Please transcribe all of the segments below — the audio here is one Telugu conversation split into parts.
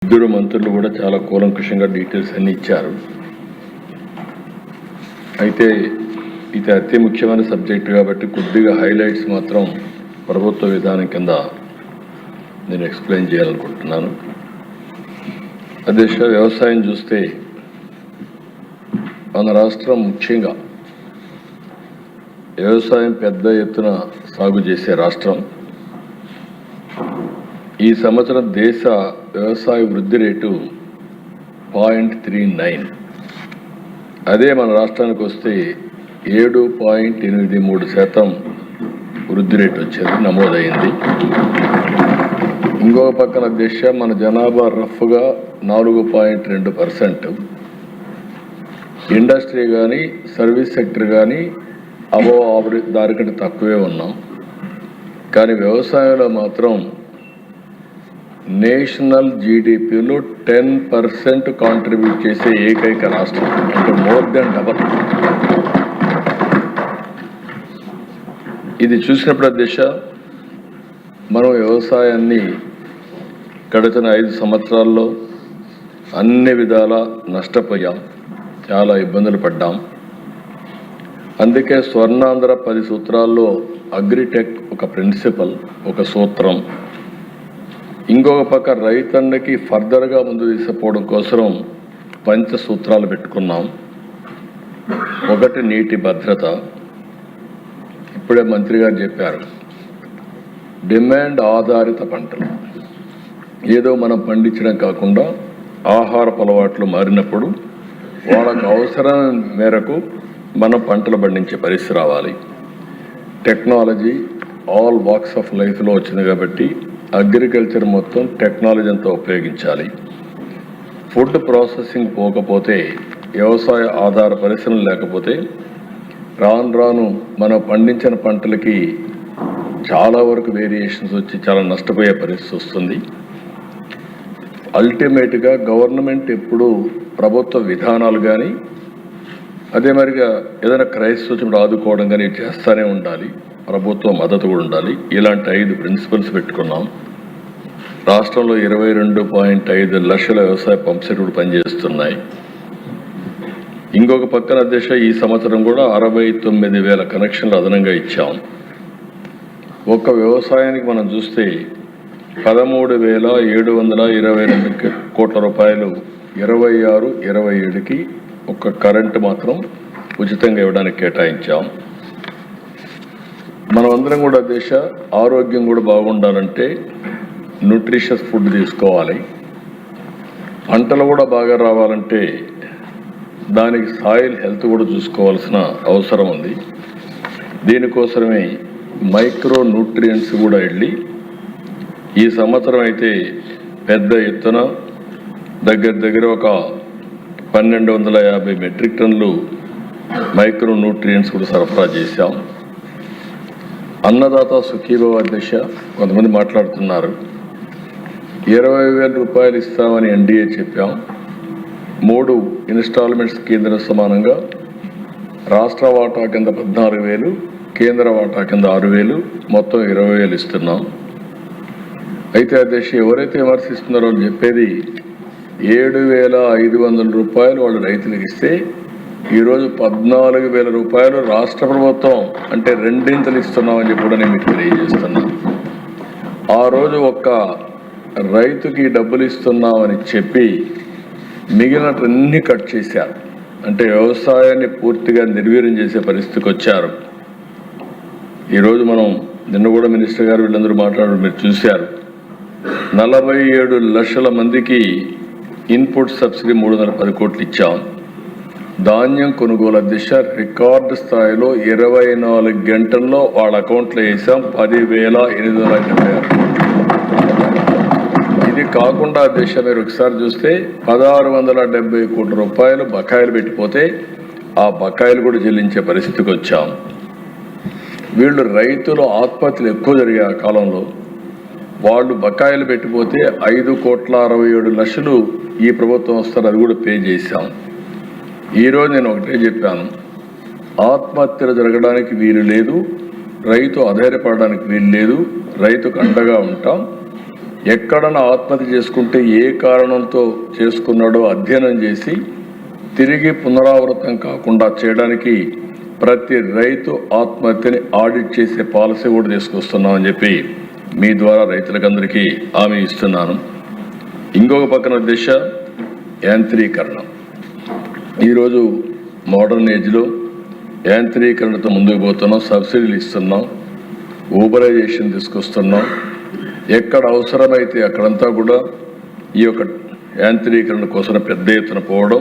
ఇద్దరు మంత్రులు కూడా చాలా కూలంకషంగా డీటెయిల్స్ అన్ని ఇచ్చారు. అయితే ఇది అతి ముఖ్యమైన సబ్జెక్ట్ కాబట్టి కొద్దిగా హైలైట్స్ మాత్రం ప్రభుత్వ విధానం కింద నేను ఎక్స్ప్లెయిన్ చేయాలనుకుంటున్నాను. అధ్యక్ష, వ్యవసాయం చూస్తే మన రాష్ట్రం ముఖ్యంగా వ్యవసాయం పెద్ద ఎత్తున సాగు చేసే రాష్ట్రం. ఈ సంవత్సరం దేశ వ్యవసాయ వృద్ధి రేటు 0.39. అదే మన రాష్ట్రానికి వస్తే 7.83% వృద్ధి రేటు వచ్చేది నమోదైంది. ఇంకొక పక్కన దేశ మన జనాభా రఫ్గా 4.2%. ఇండస్ట్రీ కానీ సర్వీస్ సెక్టర్ కానీ దానికంటే తక్కువే ఉన్నాం. కానీ వ్యవసాయంలో మాత్రం నేషనల్ జీడిపిలో 10% కాంట్రిబ్యూట్ చేసే ఏకైక రాష్ట్రం, అంటే మోర్ దెన్ డబల్. ఇది చూసినప్పుడు దిశ మనం వ్యవసాయాన్ని గడిచిన 5 సంవత్సరాల్లో అన్ని విధాల నష్టపోయాం, చాలా ఇబ్బందులు పడ్డాం. అందుకే స్వర్ణాంధ్ర 10 సూత్రాల్లో అగ్రిటెక్ ఒక ప్రిన్సిపల్, ఒక సూత్రం. ఇంకొక పక్క రైతన్నకి ఫర్దర్గా ముందు తీసుకుపోవడం కోసం పంచసూత్రాలు పెట్టుకున్నాం. ఒకటి నీటి భద్రత. ఇప్పుడే మంత్రి గారు చెప్పారు, డిమాండ్ ఆధారిత పంటలు. ఏదో మనం పండించడం కాకుండా ఆహారపు అలవాట్లు మారినప్పుడు వాళ్ళకు అవసరం మేరకు మనం పంటలు పండించే పరిస్థితి రావాలి. టెక్నాలజీ ఆల్ వాక్స్ ఆఫ్ లైఫ్లో వచ్చింది కాబట్టి అగ్రికల్చర్ మొత్తం టెక్నాలజీ అంతా ఉపయోగించాలి. ఫుడ్ ప్రాసెసింగ్ పోకపోతే, వ్యవసాయ ఆధార పరిశ్రమలు లేకపోతే రాను రాను మనం పండించిన పంటలకి చాలా వరకు వేరియేషన్స్ వచ్చి చాలా నష్టపోయే పరిస్థితి వస్తుంది. అల్టిమేట్గా గవర్నమెంట్ ఎప్పుడు ప్రభుత్వ విధానాలు కానీ అదే మరిగా ఏదైనా క్రైసిస్ వచ్చినప్పుడు ఆదుకోవడం కానీ చేస్తూనే ఉండాలి. ప్రభుత్వ మద్దతు కూడా ఉండాలి. ఇలాంటి 5 ప్రిన్సిపల్స్ పెట్టుకున్నాం. రాష్ట్రంలో 22.5 లక్షల వ్యవసాయ పంప్ సెట్లు పనిచేస్తున్నాయి. ఇంకొక పక్కన అధ్యక్ష ఈ సంవత్సరం కూడా 69,000 కనెక్షన్లు అదనంగా ఇచ్చాం. ఒక్క వ్యవసాయానికి మనం చూస్తే 13,722 కోట్ల రూపాయలు 26-27కి ఒక్క కరెంటు మాత్రం ఉచితంగా ఇవ్వడానికి కేటాయించాం. మనమందరం కూడా దేశ ఆరోగ్యం కూడా బాగుండాలంటే న్యూట్రిషియస్ ఫుడ్ తీసుకోవాలి. పంటలు కూడా బాగా రావాలంటే దానికి సాయిల్ హెల్త్ కూడా చూసుకోవాల్సిన అవసరం ఉంది. దీనికోసమే మైక్రో న్యూట్రియంట్స్ కూడా వెళ్ళి ఈ సంవత్సరం అయితే పెద్ద ఎత్తున దగ్గర ఒక 1,250 మెట్రిక్ టన్నులు మైక్రో న్యూట్రియంట్స్ కూడా సరఫరా చేశాం. అన్నదాత సుఖీభవ దిశ కొంతమంది మాట్లాడుతున్నారు. 20,000 రూపాయలు ఇస్తామని ఎన్డీఏ చెప్పాం. 3 ఇన్స్టాల్మెంట్స్ కేంద్ర సమానంగా రాష్ట్ర వాటా కింద 14,000, కేంద్ర వాటా కింద 6,000, మొత్తం 20,000 ఇస్తున్నాం. అయితే అధ్యక్ష ఎవరైతే విమర్శిస్తున్నారో అని చెప్పేది 7,500 రూపాయలు వాళ్ళు రైతులకు ఇస్తే ఈరోజు 14,000 రూపాయలు రాష్ట్ర ప్రభుత్వం అంటే 2 ఇస్తున్నామని చెప్పి కూడా నేను మీకు తెలియజేస్తున్నా. ఆ రోజు ఒక్క రైతుకి డబ్బులు ఇస్తున్నామని చెప్పి మిగిలినవన్నీ కట్ చేశారు. అంటే వ్యవసాయాన్ని పూర్తిగా నిర్వీర్యం చేసే పరిస్థితికి వచ్చారు. ఈరోజు మనం నిన్న కూడా మినిస్టర్ గారు వీళ్ళందరూ మాట్లాడడం మీరు చూశారు. 47 లక్షల మందికి ఇన్పుట్ సబ్సిడీ 310 కోట్లు ఇచ్చాం. ధాన్యం కొనుగోలు దిశ రికార్డు స్థాయిలో 24 గంటల్లో వాళ్ళ అకౌంట్లో వేసాం 10,876. ఇది కాకుండా దిశ మీరు ఒకసారి చూస్తే 1,670 కోట్ల రూపాయలు బకాయిలు పెట్టిపోతే ఆ బకాయిలు కూడా చెల్లించే పరిస్థితికి వచ్చాం. వీళ్ళు రైతులు ఆత్మహత్యలు ఎక్కువ జరిగే ఆ కాలంలో వాళ్ళు బకాయిలు పెట్టిపోతే 5,67,00,000 ఈ ప్రభుత్వం వస్తారు, అది కూడా పే చేశాం. ఈరోజు నేను ఒకటే చెప్పాను, ఆత్మహత్యలు జరగడానికి వీలు లేదు, రైతు ఆధారపడడానికి వీలు లేదు, రైతుకు అండగా ఉంటాం. ఎక్కడన్నా ఆత్మహత్య చేసుకుంటే ఏ కారణంతో చేసుకున్నాడో అధ్యయనం చేసి తిరిగి పునరావృతం కాకుండా చేయడానికి ప్రతి రైతు ఆత్మహత్యని ఆడిట్ చేసే పాలసీ కూడా తీసుకొస్తున్నామని చెప్పి మీ ద్వారా రైతులకందరికీ హామీ ఇస్తున్నాను. ఇంకొక పక్కన దిశ యాంత్రీకరణ. ఈరోజు మోడర్న్ ఏజ్లో యాంత్రీకరణతో ముందుకు పోతున్నాం, సబ్సిడీలు ఇస్తున్నాం, ఊబరైజేషన్ తీసుకొస్తున్నాం. ఎక్కడ అవసరమైతే అక్కడంతా కూడా ఈ యొక్క యాంత్రీకరణ కోసం పెద్ద ఎత్తున పోవడం,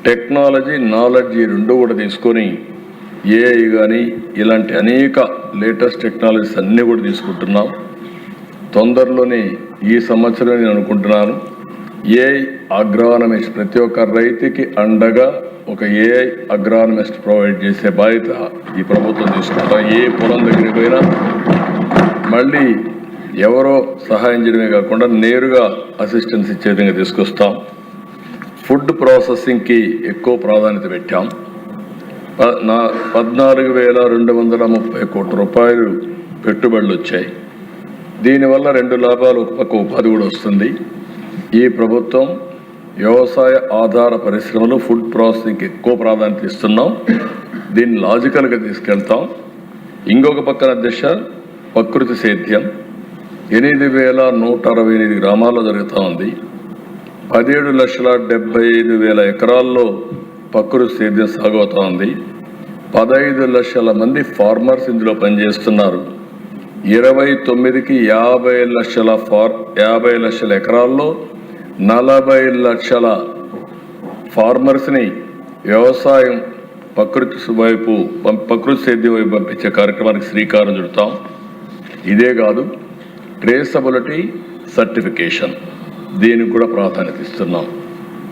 టెక్నాలజీ నాలెడ్జ్ ఈ రెండు కూడా తీసుకొని ఏఐ కానీ ఇలాంటి అనేక లేటెస్ట్ టెక్నాలజీస్ అన్నీ కూడా తీసుకుంటున్నాం. తొందరలోనే ఈ సంవత్సరం నేను అనుకుంటున్నాను ఏఐ అగ్రానమిస్ట్ ప్రతి ఒక్క రైతుకి అండగా ఒక ఏఐ అగ్రానమిస్ట్ ప్రొవైడ్ చేసే బాధ్యత ఈ ప్రభుత్వం తీసుకుంటాం. ఏ పొలం దగ్గరికి పోయినా మళ్ళీ ఎవరో సహాయం చేయడమే కాకుండా నేరుగా అసిస్టెన్స్ ఇచ్చే విధంగా తీసుకొస్తాం. ఫుడ్ ప్రాసెసింగ్కి ఎక్కువ ప్రాధాన్యత పెట్టాం. 14,230 కోట్ల రూపాయలు పెట్టుబడులు వచ్చాయి. దీనివల్ల 2 లాభాలు, ఒక పక్క ఉపాధి కూడా వస్తుంది. ఈ ప్రభుత్వం వ్యవసాయ ఆధార పరిశ్రమలు ఫుడ్ ప్రాసెసింగ్కి ఎక్కువ ప్రాధాన్యత ఇస్తున్నాం. దీన్ని లాజికల్గా తీసుకెళ్తాం. ఇంకొక పక్కన దిశ ప్రకృతి సేద్యం 8,168 గ్రామాల్లో జరుగుతూ ఉంది. 17,75,000 ఎకరాల్లో ప్రకృతి సేద్యం సాగు అవుతూ ఉంది. 15 లక్షల మంది ఫార్మర్స్ ఇందులో పనిచేస్తున్నారు. 29కి 50 లక్షల ఎకరాల్లో 40 లక్షల ఫార్మర్స్ని వ్యవసాయం ప్రకృతి సేద్యం వైపు పంపించే కార్యక్రమానికి శ్రీకారం చుడతాం. ఇదే కాదు, ట్రేసబిలిటీ సర్టిఫికేషన్ దీనికి కూడా ప్రాధాన్యత ఇస్తున్నాం.